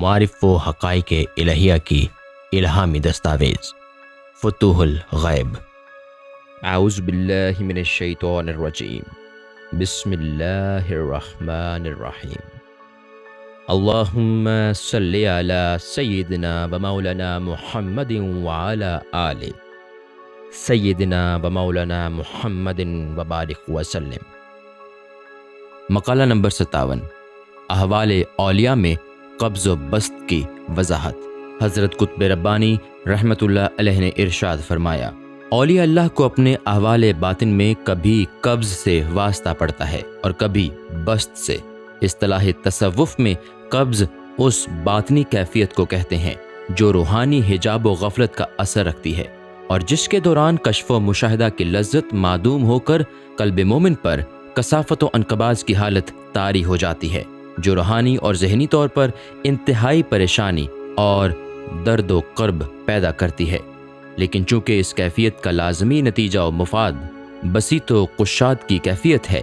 معارف و حقائق الہیہ کی الہامی دستاویز فتوح الغیب۔ اعوذ باللہ من الشیطان الرجیم، بسم اللہ الرحمن الرحیم۔ اللہم صلی علی سیدنا و مولانا محمد وعلی آل سیدنا و مولانا محمد وبارک وسلم۔ مقالہ نمبر 57، احوال اولیاء میں قبض و بسط کی وضاحت۔ حضرت قطب ربانی رحمۃ اللہ علیہ نے ارشاد فرمایا، اولیاء اللہ کو اپنے احوال باطن میں کبھی قبض سے واسطہ پڑتا ہے اور کبھی بسط سے۔ اصطلاح تصوف میں قبض اس باطنی کیفیت کو کہتے ہیں جو روحانی حجاب و غفلت کا اثر رکھتی ہے اور جس کے دوران کشف و مشاہدہ کی لذت معدوم ہو کر قلب مومن پر کثافت و انقباض کی حالت طاری ہو جاتی ہے، جو روحانی اور ذہنی طور پر انتہائی پریشانی اور درد و کرب پیدا کرتی ہے۔ لیکن چونکہ اس کیفیت کا لازمی نتیجہ و مفاد بسیط و قشاد کی کیفیت ہے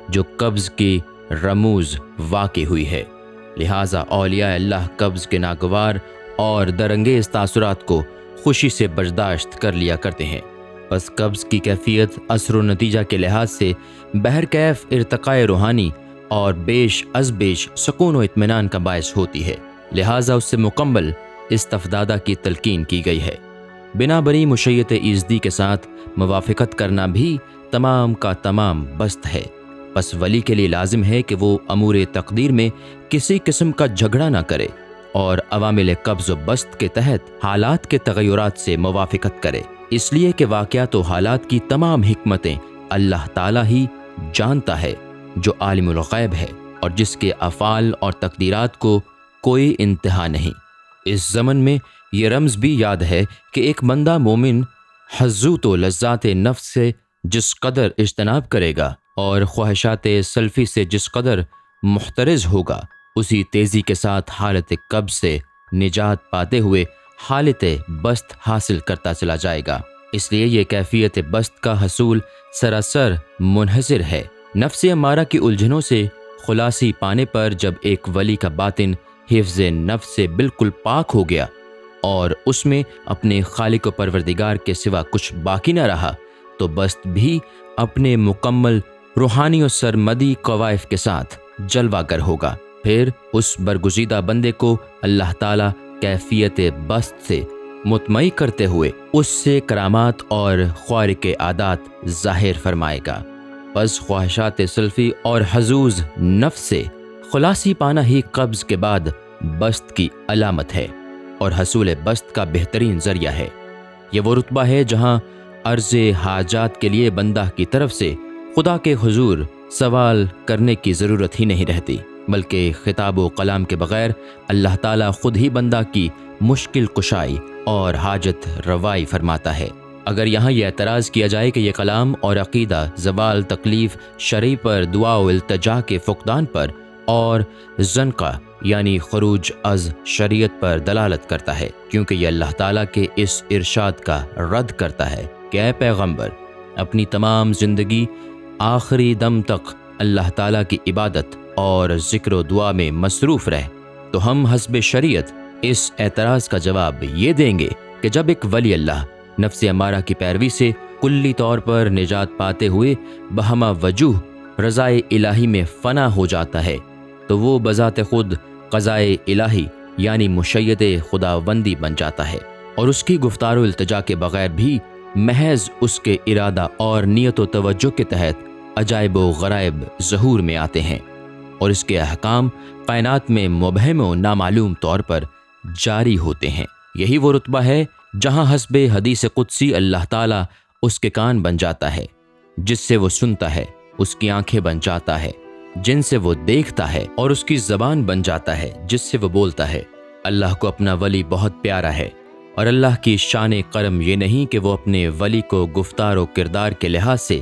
جو قبض کی رموز واقع ہوئی ہے، لہٰذا اولیاء اللہ قبض کے ناگوار اور درانگیز تاثرات کو خوشی سے برداشت کر لیا کرتے ہیں۔ پس قبض کی کیفیت اثر و نتیجہ کے لحاظ سے بہرکیف ارتقاء روحانی اور بیش از بیش سکون و اطمینان کا باعث ہوتی ہے، لہٰذا اس سے مکمل استفادہ کی تلقین کی گئی ہے۔ بنا بری مشیت ایزدی کے ساتھ موافقت کرنا بھی تمام کا تمام بسط ہے۔ پس ولی کے لیے لازم ہے کہ وہ امور تقدیر میں کسی قسم کا جھگڑا نہ کرے اور عوامل قبض و بسط کے تحت حالات کے تغیرات سے موافقت کرے، اس لیے کہ واقعات و حالات کی تمام حکمتیں اللہ تعالیٰ ہی جانتا ہے جو عالم الغیب ہے اور جس کے افعال اور تقدیرات کو کوئی انتہا نہیں۔ اس زمن میں یہ رمز بھی یاد ہے کہ ایک بندہ مومن حظوت و لذات نفس سے جس قدر اجتناب کرے گا اور خواہشات سلفی سے جس قدر محترز ہوگا، اسی تیزی کے ساتھ حالت قبض سے نجات پاتے ہوئے حالت بسط حاصل کرتا چلا جائے گا۔ اس لیے یہ کیفیت بسط کا حصول سراسر منحصر ہے نفس امارہ کی الجھنوں سے خلاصی پانے پر۔ جب ایک ولی کا باطن حفظ نفس سے بالکل پاک ہو گیا اور اس میں اپنے خالق و پروردگار کے سوا کچھ باقی نہ رہا، تو بسط بھی اپنے مکمل روحانی و سرمدی قوائف کے ساتھ جلوہ گر ہوگا۔ پھر اس برگزیدہ بندے کو اللہ تعالیٰ کیفیت بسط سے مطمئن کرتے ہوئے اس سے کرامات اور خوارق عادات ظاہر فرمائے گا۔ پس خواہشات سلفی اور حظوظ نفس سے خلاصی پانا ہی قبض کے بعد بسط کی علامت ہے اور حصول بسط کا بہترین ذریعہ ہے۔ یہ وہ رتبہ ہے جہاں عرض حاجات کے لیے بندہ کی طرف سے خدا کے حضور سوال کرنے کی ضرورت ہی نہیں رہتی، بلکہ خطاب و کلام کے بغیر اللہ تعالیٰ خود ہی بندہ کی مشکل کشائی اور حاجت روائی فرماتا ہے۔ اگر یہاں یہ اعتراض کیا جائے کہ یہ کلام اور عقیدہ زوال تکلیف شرعی پر، دعا و التجا کے فقدان پر اور زنقہ یعنی خروج از شریعت پر دلالت کرتا ہے، کیونکہ یہ اللہ تعالیٰ کے اس ارشاد کا رد کرتا ہے کہ اے پیغمبر، اپنی تمام زندگی آخری دم تک اللہ تعالیٰ کی عبادت اور ذکر و دعا میں مصروف رہ۔ تو ہم حسب شریعت اس اعتراض کا جواب یہ دیں گے کہ جب ایک ولی اللہ نفس امارہ کی پیروی سے کلی طور پر نجات پاتے ہوئے بہما وجوہ رضائے الہی میں فنا ہو جاتا ہے، تو وہ بذات خود قضائے الہی یعنی مشیت خداوندی بن جاتا ہے، اور اس کی گفتار و التجا کے بغیر بھی محض اس کے ارادہ اور نیت و توجہ کے تحت عجائب و غرائب ظہور میں آتے ہیں، اور اس کے احکام کائنات میں مبہم و نامعلوم طور پر جاری ہوتے ہیں۔ یہی وہ رتبہ ہے جہاں حسب حدیث قدسی اللہ تعالیٰ اس کے کان بن جاتا ہے جس سے وہ سنتا ہے، اس کی آنکھیں بن جاتا ہے جن سے وہ دیکھتا ہے، اور اس کی زبان بن جاتا ہے جس سے وہ بولتا ہے۔ اللہ کو اپنا ولی بہت پیارا ہے، اور اللہ کی شان کرم یہ نہیں کہ وہ اپنے ولی کو گفتار و کردار کے لحاظ سے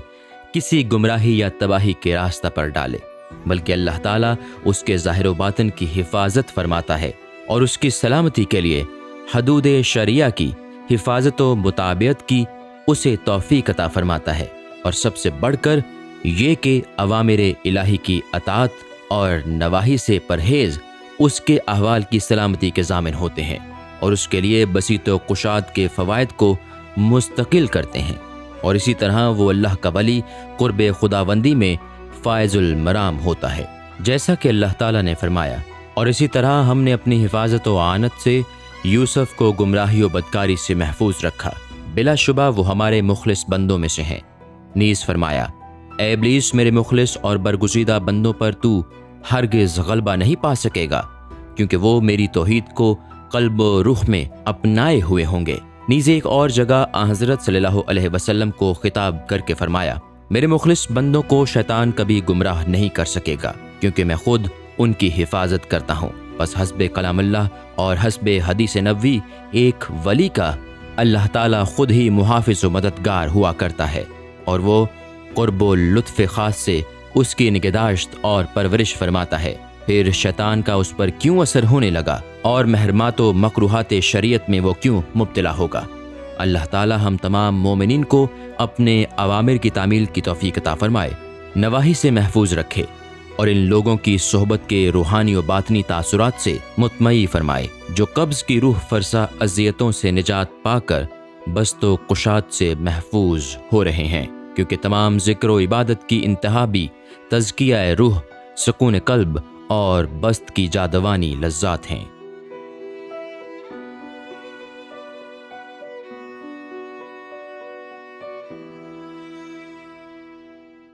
کسی گمراہی یا تباہی کے راستہ پر ڈالے، بلکہ اللہ تعالیٰ اس کے ظاہر و باطن کی حفاظت فرماتا ہے اور اس کی سلامتی کے لیے حدود شریعہ کی حفاظت و مطابعت کی اسے توفیق عطا فرماتا ہے، اور سب سے بڑھ کر یہ کہ اوامر الہی کی اطاعت اور نواہی سے پرہیز اس کے احوال کی سلامتی کے ضامن ہوتے ہیں اور اس کے لیے بسیط و کشاد کے فوائد کو مستقل کرتے ہیں، اور اسی طرح وہ اللہ کا ولی قرب خداوندی میں فائز المرام ہوتا ہے، جیسا کہ اللہ تعالیٰ نے فرمایا، اور اسی طرح ہم نے اپنی حفاظت و اعانت سے یوسف کو گمراہی و بدکاری سے محفوظ رکھا، بلا شبہ وہ ہمارے مخلص بندوں میں سے ہیں۔ نیز فرمایا، اے ابلیس، میرے مخلص اور برگزیدہ بندوں پر تو ہرگز غلبہ نہیں پا سکے گا، کیونکہ وہ میری توحید کو قلب و رخ میں اپنائے ہوئے ہوں گے۔ نیز ایک اور جگہ حضرت صلی اللہ علیہ وسلم کو خطاب کر کے فرمایا، میرے مخلص بندوں کو شیطان کبھی گمراہ نہیں کر سکے گا، کیونکہ میں خود ان کی حفاظت کرتا ہوں۔ بس حسب کلام اللہ اور حسب حدیث نبوی ایک ولی کا اللہ تعالیٰ خود ہی محافظ و مددگار ہوا کرتا ہے، اور وہ قرب و لطف خاص سے اس کی نگہداشت اور پرورش فرماتا ہے۔ پھر شیطان کا اس پر کیوں اثر ہونے لگا اور محرمات و مکروہات شریعت میں وہ کیوں مبتلا ہوگا؟ اللہ تعالیٰ ہم تمام مومنین کو اپنے اوامر کی تعمیل کی توفیق عطا فرمائے، نواہی سے محفوظ رکھے، اور ان لوگوں کی صحبت کے روحانی و باطنی تاثرات سے مطمئن فرمائے جو قبض کی روح فرسا اذیتوں سے نجات پا کر بست و کشاد سے محفوظ ہو رہے ہیں، کیونکہ تمام ذکر و عبادت کی انتہا بھی تزکیہ روح، سکون قلب اور بست کی جادوانی لذات ہیں۔